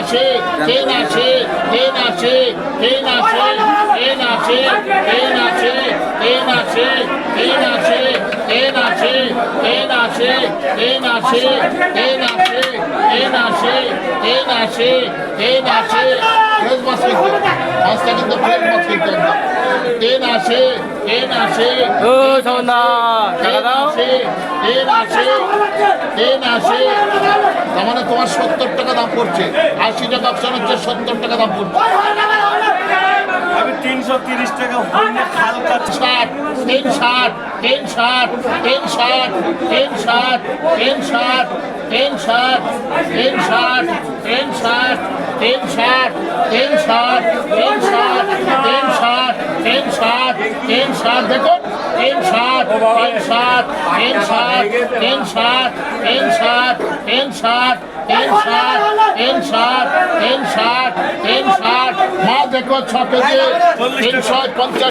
আসে, ট্রেন আসে, ট্রেন আসে, ট্রেন আসে, ট্রেন আসে, ট্রেন আসে, ট্রেন আসে, ট্রেন আসে, ট্রেন আসে, ট্রেন আসে, ট্রেন আসে, ট্রেন আসে, ট্রেন আসে, ট্রেন আসে, ট্রেন আসে, ফ্রেশ মাছ কিনতে, মাছটা কিন্তু ফ্রেশ মাছ কিনতে একদম। ট্রেন আসে, ট্রেন আসে, ও সামনা টাকা দাও। ট্রেন আসে, ট্রেন আসে। তার মানে তোমার 70 টাকা দাম পড়ছে, 80 টাকা অপশন হচ্ছে, 70 টাকা দাম পড়ছে। আমি 330 টাকা হালকা 60, 60, 60, 60, 60, 60, 60, 60, 60, 60, 60, 60, দেখুন 60, 60, 60, 60, 60, 60, 60, 60, 60, মা দেখো 6 কেজি 350